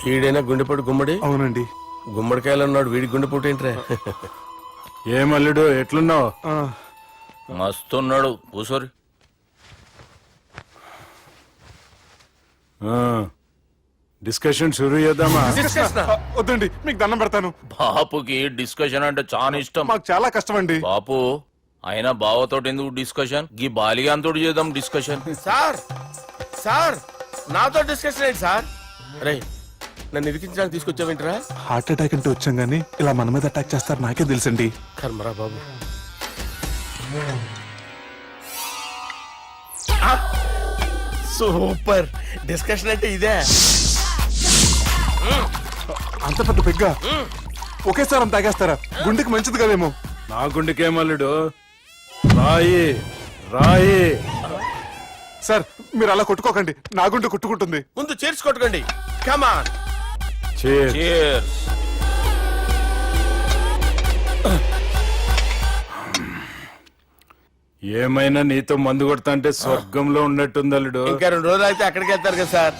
ఈడైనా గుండెపోటు గుమ్మడి? అవునండి. గుమ్మడికాయలు ఉన్నాడు, వీడి గుండెపోటు ఏంట్రా? ఏమల్లుడు ఎట్లున్నావు? మస్తున్నాడు కూసోరి. డిస్కషన్ షురూ చేద్దామా? వద్దండి, మీకు దండం పెడతాను. బాపుకి డిస్కషన్ అంటే చాలా ఇష్టం. మాకు చాలా కష్టం అండి. బాపు అయినా బావతోటి ఎందుకు డిస్కషన్? గీ బాలిగాంతోటి చేద్దాం డిస్కషన్. సార్ సార్ నాతో డిస్కషన్ ఏంటి సార్? రే నన్ను ఇరికించడానికి తీసుకొచ్చావేంట్రా? హార్ట్ అటాక్ అంటే వచ్చాం గానీ ఇలా మన మీద అటాక్ చేస్తారు నాకే తెలుసండి. కర్మరా బాబు. సూపర్ డిస్కషన్ అంటే ఇదే. అంత పెద్ద పెగ్గా ఒకేసారి అంత తాగేస్తారా? గుండెకి మంచిది కదేమో. నా గుండెకేమల్లుడు, రాయి రాయి. సార్ మీరు అలా కొట్టుకోకండి, నా గుండె కొట్టుకుంటుంది. ముందు చేర్చుకొట్టుకోండి. కమాన్. Cheers. ఏమైనా నీతో మందు కొడతా అంటే స్వర్గంలో ఉన్నట్టుంది అల్లుడు. ఇంకా 2 రోజులు అయితే అక్కడికి వెళ్తారు కదా సార్.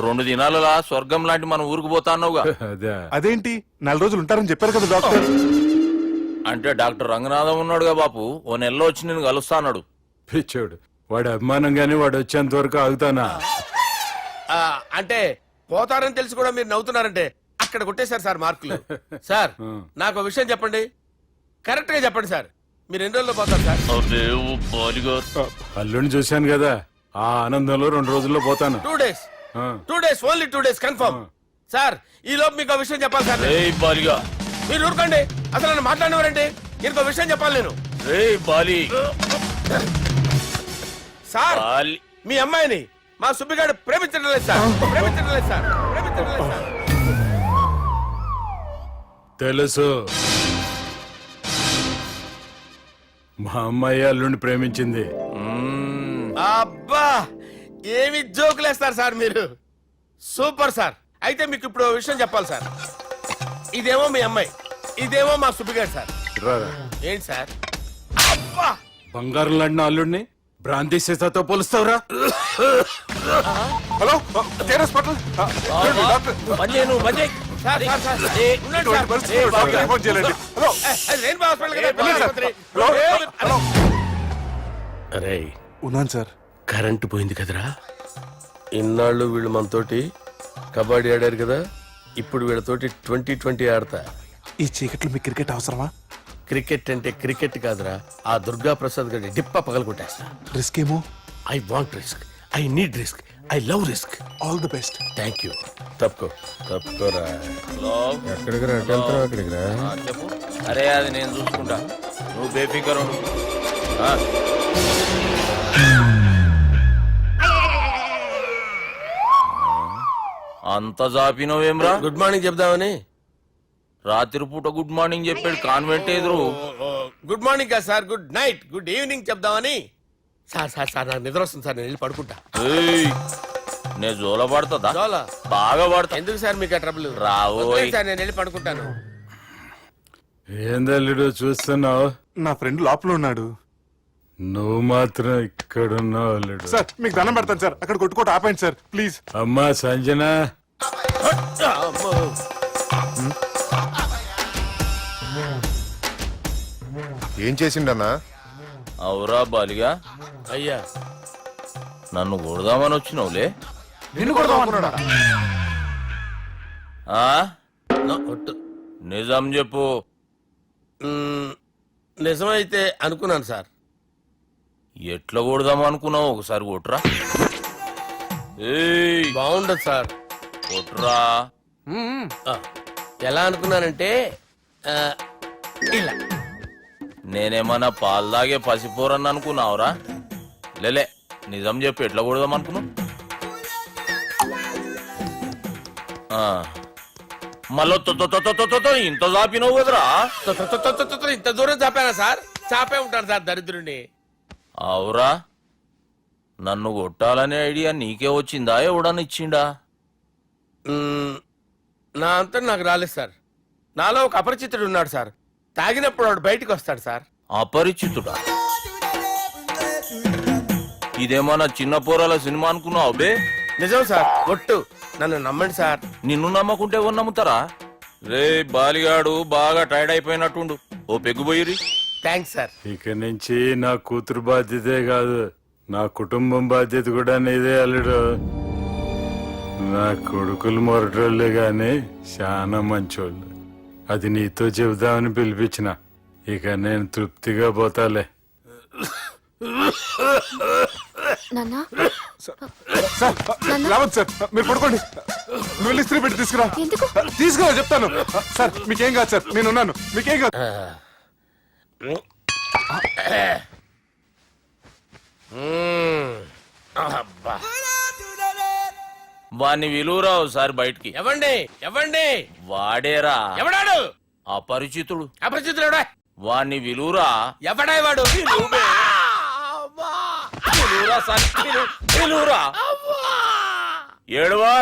2 దినాలలా స్వర్గం లాంటి మన ఊరికి పోతాన్నావుగా. అదే అదేంటి 4 రోజులు ఉంటారని చెప్పారు కదా డాక్టర్. అంటే డాక్టర్ రంగనాథం ఉన్నాడుగా బాపు, ఓ నెలలో వచ్చి నేను కలుస్తాన్నాడు. పిచ్చోడు, వాడి అభిమానంగానే వాడు వచ్చేంత వరకు ఆగుతానా? అంటే పోతారని తెలిసి కూడా మీరు నవ్వుతున్నారంటే అక్కడ కొట్టేశారు సార్ మార్కులు. సార్ నాకు విషయం చెప్పండి, కరెక్ట్ గా చెప్పండి సార్. మీరు ఎన్ని రోజుల్లో పోతారు సార్? అల్లుడిని చూశాను కదా, ఆ ఆనందంలో 2 రోజుల్లో పోతాను. 2 days. 2 days, only 2 days confirm. Sir ఈ లోపు మీకు విషయం చెప్పాలి సార్. బాలిగా మీరు ఊరుకోండి, అసలు నన్ను మాట్లాడినవారండి. ఇంకో విషయం చెప్పాలి నేను. బాలి సార్ మీ అమ్మాయిని మా సుబ్బిగాడు ప్రేమించడం లేదు సార్. ప్రేమించడం లేదు సార్. ప్రేమించడం లేదు సార్. తెలుసు, మా అమ్మాయి అల్లుడిని ప్రేమించింది. అబ్బా ఏమి జోకులేస్తారు సార్ మీరు. Super sir. అయితే మీకు ఇప్పుడు ఓ విషయం చెప్పాలి సార్. ఇదేమో మీ అమ్మాయి, ఇదేమో మా సుబ్బిగాడు సార్. రారా. ఏంటి సార్? అబ్బా బంగారం లాంటి అల్లుడిని భ్రాంతి సీతతో పోలుస్తావురా? Hello hospital sir sir sir ఉండండి సార్. ఫోన్ చేయాలండి. హలో రెయిన్బో హాస్పిటల్ కదా, వెళ్ళండి సార్. ఆసుపత్రి. హలో అరే ఉన్నాను సార్. కరెంటు పోయింది కదరా. ఇన్నాళ్ళు వీళ్ళు మనతోటి కబడ్డీ ఆడారు కదా, ఇప్పుడు వీళ్ళతోటి 2020 ఆడతా. ఈ చీకట్లో మీకు క్రికెట్ అవసరమా? క్రికెట్ అంటే క్రికెట్ కాదురా, ఆ దుర్గా ప్రసాద్ గారి డిప్ప పగలగొట్టేస్తా. రిస్క్ ఏమో. I want risk, I need risk, I love risk. All the best. Thank you. తప్పుకోరా. ఎక్కడికి రా? అక్కడికి రా. చెప్పు. అరే అది నేను చూసుకుంటా, నువ్వు బేఫికర్ ఉండు. అంత జాపినవేమ్రా? గుడ్ మార్నింగ్ చెప్దామని. రాత్రి పూట గుడ్ మార్నింగ్ చెప్పాడు కాన్వెంట్ ఎదురు. గుడ్ మార్నింగ్ కదా sir, good night, good evening చెప్దామని. సార్ సార్ సార్ నాకు నిద్ర వస్తుంది సార్, నేను వెళ్ళి పడుకుంటా. నేను జోల పడుతుందా? జోలా బాగా పడతా. ఎందుకు సార్ మీకు ఆ ట్రబుల్? రావోయ్ సార్ నేను వెళ్ళి పడుకుంటాను. ఏందల్లుడు చూస్తున్నావు? నా ఫ్రెండ్ లోపల ఉన్నాడు. నువ్వు మాత్రం ఇక్కడున్నావు అల్లుడు. సార్ మీకు దండం పెడతాను సార్, అక్కడ కొట్టుకోట ఆపండి సార్ ప్లీజ్. అమ్మా సంజన, ఏం చేసిండన్నా? అవురా బాలిగా, అయ్యా నన్ను కొడదామని వచ్చినావులే. నిన్ను కొడదామన్నాడా? నిజం చెప్పు. నిజమైతే అనుకున్నాను సార్. ఎట్లా కొడదాం అనుకున్నావు? ఒకసారి కొట్రా. బాగుండదు సార్. కొట్రా. ఎలా అనుకున్నానంటే ఇలా. నేనేమన్నా పాలు తాగే పసిపోరని అనుకున్నావురా? లేలే, నిజం చెప్పు, ఎట్లా కొడదాం అనుకున్నావు? మళ్ళీ ఇంత చాపినవు కదరా? ఇంత దూరం చాపానా సార్? చాపే ఉంటాను సార్ దరిద్రుడిని. అవురా, నన్ను కొట్టాలనే ఐడియా నీకే వచ్చిందా? ఎవడని ఇచ్చిండా? నా అంతా నాకు రాలేదు సార్. నాలో ఒక అపరిచితుడు ఉన్నాడు సార్. తాగినప్పుడు వాడు బయటికి వస్తాడు సార్. అపరిచితుడా? ఇదేమన్నా చిన్న పోరాల సినిమా అనుకున్నావు బే? నిజం సార్, ఒట్టు, నన్ను నమ్మండి సార్. నిన్ను నమ్మకుంటే ఎవరు నమ్ముతారా? రే బాలిగాడు బాగా టైర్డ్ అయిపోయినట్టుండు, ఓ పెగ్గు పోయిరి. Thanks sir. ఇక నుంచి నా కూతురు బాధ్యతే కాదు, నా కుటుంబం బాధ్యత కూడా నీదే అల్లుడు. నా కొడుకులు మొరటోళ్ళే గాని చాలా మంచోళ్ళు. అది నీతో చెబుదామని పిలిపించిన. ఇక నేను తృప్తిగా పోతాలే. నాన్నా సార్ రావద్దు సార్, మీరు పడుకోండి. నువ్వు వెళ్ళి ఇస్త్రీ పెట్టి తీసుకురా. ఎందుకు? తీసుకురా చెప్తాను. సార్ మీకేం కాదు సార్, నేనున్నాను, మీకేం కాదు. అబ్బా. వాణ్ణి విలువరావు సార్ బయటికి. ఎవండి ఎవండి? వాడేరా ఎవడాడు? అపరిచితుడు. అపరిచితుడు ఎవడా? వాణ్ణి విలువరా. ఎవడా వాడు? విలువరా సార్, విలువరా. ఏడవా,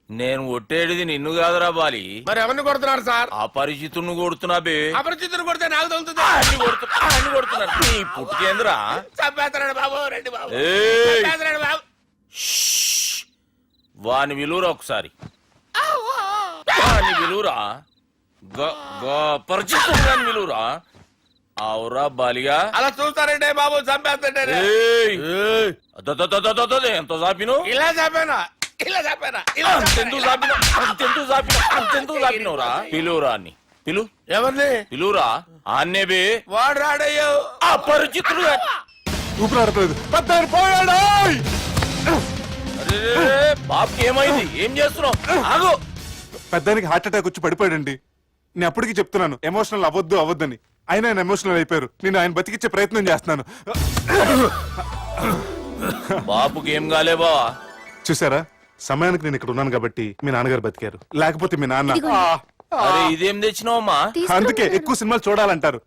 నేను ఒట్టేడిది నిన్ను కాదురా బాలి, మరి ఎవరిని కొడుతున్నారు సార్? అపరిచితుడిని కొడుతున్నా బే. అపరిచితుడు కొడితే నాకు తగులుతుంది. అన్ని కొడుతున్నారు. నీ పుట్టుకేంద్రా? చంపేస్తున్నాడు బాబు, రండి బాబు. ఏయ్! చంపేస్తున్నాడు బాబు. వాని విలువరా ఒకసారి. వాని విలువరా. పరిచితుడు విలువరా. అవురా బాలిగా. అలా చూస్తారంటే బాబు, చంపేస్తాడే. ఎంత చాపిను? ఇలా చంపానా? ఇలా చంపానా? ఇలా అంతెందుకు చాపిను? అంతెందుకు చాపినవురా? పిలువురా అని పిలు. ఎవరిని పిలువురా. ఆన్నే బే. వాడు రాడయ్యో. అపరిచితుడు. ఊపిరాడలేదు. పెద్ద ఆయన పోయాడు. బాబుకి ఏమైంది? ఏం చేస్తున్నావు? ఆగు. పెద్దానికి హార్ట్ అటాక్ వచ్చి పడిపోయాడండి. నేను అప్పటికి చెప్తున్నాను ఎమోషనల్ అవ్వద్దని. ఆయన ఎమోషనల్ అయిపోయారు. నేను ఆయన బతికిచ్చే ప్రయత్నం చేస్తున్నాను. బాబుకి ఏం కాలే బావా? చూసారా, సమయానికి నేను ఇక్కడ ఉన్నాను కాబట్టి మీ నాన్నగారు బతికారు. లేకపోతే మీ నాన్న అరే ఇదేం తెచ్చినావమ్మా? అందుకే ఎక్కువ సినిమాలు చూడాలంటారు.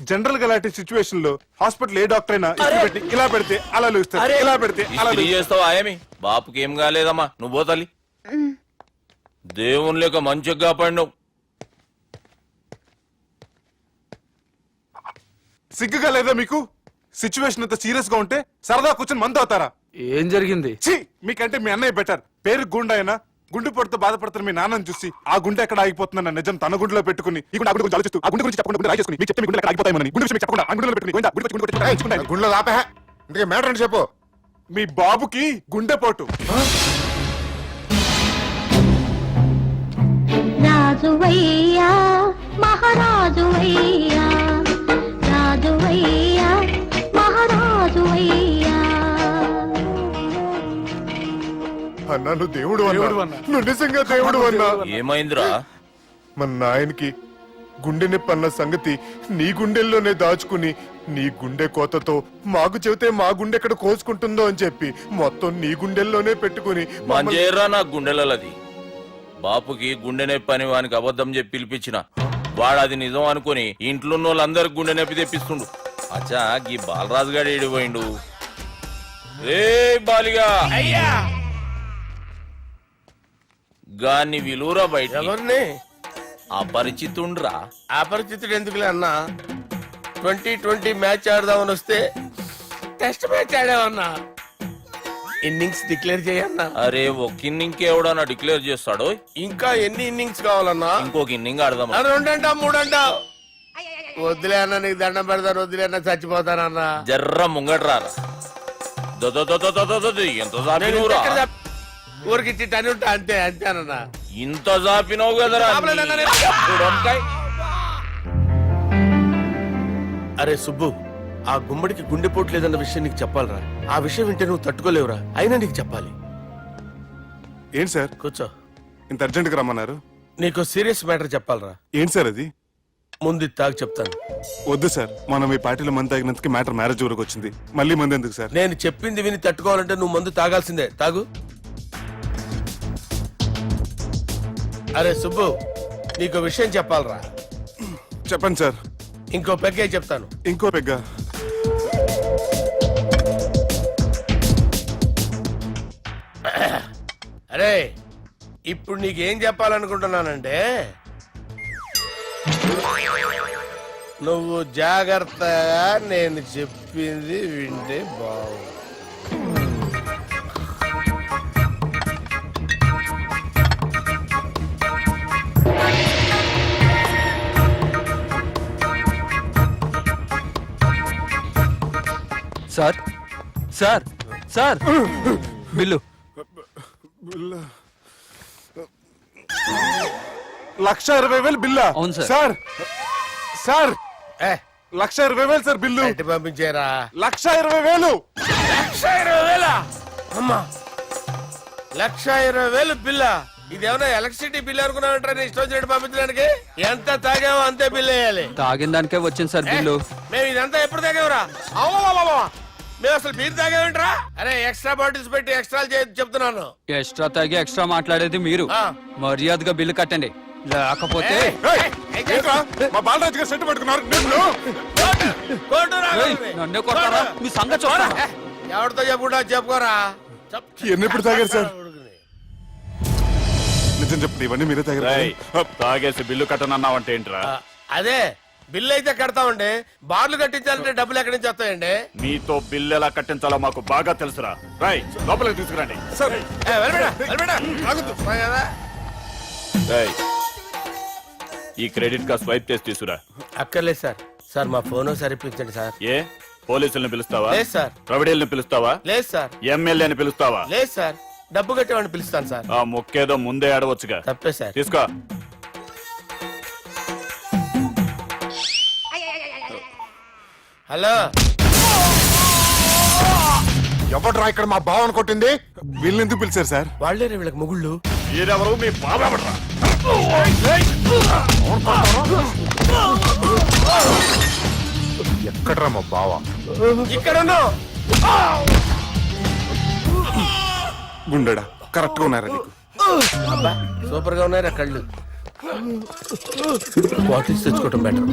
జనరల్ గా అలాంటి సిచ్యువేషన్ లో హాస్పిటల్ ఏ డాక్టర్ అయినా ఇస్త్రీ పెట్టి ఇలా పెడితే అలా లూస్తారు, ఇలా పెడితే అలా ఇస్త్రీ చేస్తావా? ఏమి బాపుకి ఏం కాలేదమ్మా, నువ్వు పోతల్లి. దేవుని లేక మంచిగా పడినావు. సిగ్గుగా లేదా మీకు? సిచ్యువేషన్ అంత సీరియస్ గా ఉంటే సరదా కూర్చొని మందు అవుతారా? ఏం జరిగింది? ఛీ, మీకంటే మీ అన్నయ్య బెటర్. పేరు గుండె అయినా గుండె పొడితో బాధపడుతున్న మీ నాన్నని చూసి ఆ గుండె ఎక్కడ ఆగిపోతుందన్న నిజం తన గుండెలో పెట్టుకుని ఈ గుండె గురించి ఆలోచిస్తూ ఆ గుండె గురించి చెప్పకుండా గుండె రాజేసుకుని మీకు చెప్తే మీ గుండె ఎక్కడ ఆగిపోతాయని గుండె విషయం చెప్పకుండా ఆ గుండెలో పెట్టుకుని గుండె గుండె గుండెలో ఆపే. ఇందుకే మ్యాటర్ అని చెప్పు. మీ బాబుకి గుండెపోటు. రాజువయ్యా మహారాజువయ్యా, రాజువయ్యా మహారాజువయ్యా. అన్నా నువ్వు దేవుడు అన్నా, నువ్వు నిజంగా దేవుడు అన్నా. ఏమైందిరా? మన నాయనకి గుండె నొప్పి అన్న సంగతి నీ గుండెల్లోనే దాచుకుని నీ గుండె కోతతో మాకు చెబితే మా గుండె ఎక్కడ కోసుకుంటుందో అని చెప్పి మొత్తం నీ గుండెల్లోనే పెట్టుకుని మంజేర్రా నా గుండెలది. బాపుకి గుండె నొప్పి అని వానికి అబద్ధం చెప్పి పిలిపించిన వాడు అది నిజం అనుకుని ఇంట్లో ఉన్న వాళ్ళందరికి గుండె నొప్పి తెప్పిస్తుండు. అచ్చా గీ బాలరాజు గారు ఏడిపోయిండు. రే బాలిగా, అయ్యా గాన్ని విలువరా బయట. ఎవరిని? అపరిచితుండ్రా. అపరిచితుడు ఎందుకులే అన్నా? 2020 మ్యాచ్ ఆడదామని వస్తే టెస్ట్ మ్యాచ్ ఆడామన్నా. ఇన్నింగ్స్ డిక్లేర్ చేయన్నా. అరే ఒక ఇన్నింగ్ ఎవడన్నా డిక్లేర్ చేస్తాడు? ఇంకా ఎన్ని ఇన్నింగ్స్ కావాలన్నా? ఇంకొక ఇన్నింగ్ ఆడదాం. 2 అంటావు 3 అంటావు. వద్దులే అన్న, నీకు దండం పెడతాను. వద్దులే అన్న, చచ్చిపోతానన్నా. జర్ర ముంగట్రారా. ఎంత జాపినవురా? ఊరికి టని ఉంటా అంతే అంతేనన్నా. ఇంత జాపినవు కదరా. అరే సుబ్బు, ఆ గుమ్మడికి గుండెపోటు లేదన్న విషయం నీకు చెప్పాలరా. ఆ విషయం వింటే నువ్వు తట్టుకోలేవురా. అయినా నీకు చెప్పాలి. ఏంటి సార్ కూర్చో. ఇంత అర్జెంట్ గా రమ్మన్నారు? నీకు సీరియస్ మ్యాటర్ చెప్పాలరా. ఏంటి సార్ అది? ముందు ఇది తాగి చెప్తాను. వద్దు సార్, మనం ఈ పార్టీలో మంది తాగినందుకు మ్యాటర్ మ్యారేజ్ వరకు వచ్చింది. మళ్ళీ మంది ఎందుకు సార్? నేను చెప్పింది విని తట్టుకోవాలంటే నువ్వు మందు తాగాల్సిందే. తాగు. అరే సుబ్బు, నీకు విషయం చెప్పాలరా. చెప్పండి సార్. ఇంకో పెగ్గే చెప్తాను. ఇంకో పెగ్గా? అరే ఇప్పుడు నీకేం చెప్పాలనుకుంటున్నానంటే, నువ్వు జాగ్రత్తగా నేను చెప్పింది వింటే బాగు. సార్ సార్ సార్ బిల్లు 1,20,000 బిల్లా? అవును సార్. సార్ సార్ ఏ 1,20,000 సార్ బిల్లు. బయట పంపించేరా 1,20,000. 1,20,000 అమ్మా 1,20,000 బిల్లా? ఇదేమన్నా ఎలక్ట్రిసిటీ బిల్ అనుకున్నామంటారా నీ ఇష్టం వచ్చినట్టు పంపించడానికి? ఎంత తాగామో అంతే బిల్ వేయాలి. తాగిన దానికే వచ్చింది సార్ బిల్లు. మేము ఇదంతా ఎప్పుడు తాగామరా? అవ్వా మేము అసలు బీర్ తాగామేంట్రా? అరే ఎక్స్ట్రా బాటిల్స్ పెట్టి ఎక్స్ట్రా చెప్తున్నాను. ఎక్స్ట్రా తాగి ఎక్స్ట్రా మాట్లాడేది మీరు. ఆ. మర్యాదగా బిల్లు కట్టండి, లేకపోతే ఏయ్, ఏంట్రా? మా బాలరాజు గారు సెట్ పట్టుకున్నారు. నిన్ను కోర్టు రా. ఏయ్, నన్నే కొడతారా? మీ సంగతి చూడరా? ఎవరితో చెప్పుకుంటా చెప్పుకోరా. ఎన్నెప్పుడు తాగారు సార్? నిజం చెప్తే ఇవన్నీ మీరే తాగారు. తాగేసి బిల్లు కట్టనన్నావంటే ఏంట్రా? అదే బిల్లు అయితే కడతామండి, బార్లు కట్టించాలంటే డబ్బులు ఎక్కడి నుంచి వస్తాయండి? మీతో బిల్లు ఎలా కట్టించాలో మాకు బాగా తెలుసురా. రై లోపలికి తీసుకురండి. రేయ్, ఈ క్రెడిట్ కార్డ్ స్వైప్ చేసి తీసుకురా. అక్కర్లేదు సార్. సార్ మా ఫోన్ సరిపించండి సార్. ఏ పోలీసుల్ని పిలుస్తావా? లేదు సార్. ప్రొవిడీల్ని పిలుస్తావా? లేదు సార్. ఎమ్మెల్యేని పిలుస్తావా? లేదు సార్. డబ్బు కట్టేవాడిని పిలుస్తాను సార్. ఆ మొక్కేదో ముందే ఆడవచ్చుగా. తప్పే సార్. తీసుకో. హలో ఎవడ్రా ఇక్కడ మా బావని కొట్టింది? వీళ్ళని ఎందుకు పిలిచారు సార్? వాళ్ళే వీళ్ళకి మొగుళ్ళు. మీరెవరు? మీ బాబెవడ్రా? ఎక్కడ్రా మా బావ? ఇక్కడ ఉన్నావు. గుండెడా కరెక్ట్ గా ఉన్నారా నీకు? అబ్బా సూపర్ గా ఉన్నారా కళ్ళు. బాటిల్స్ తెచ్చుకోవటం బెటర్.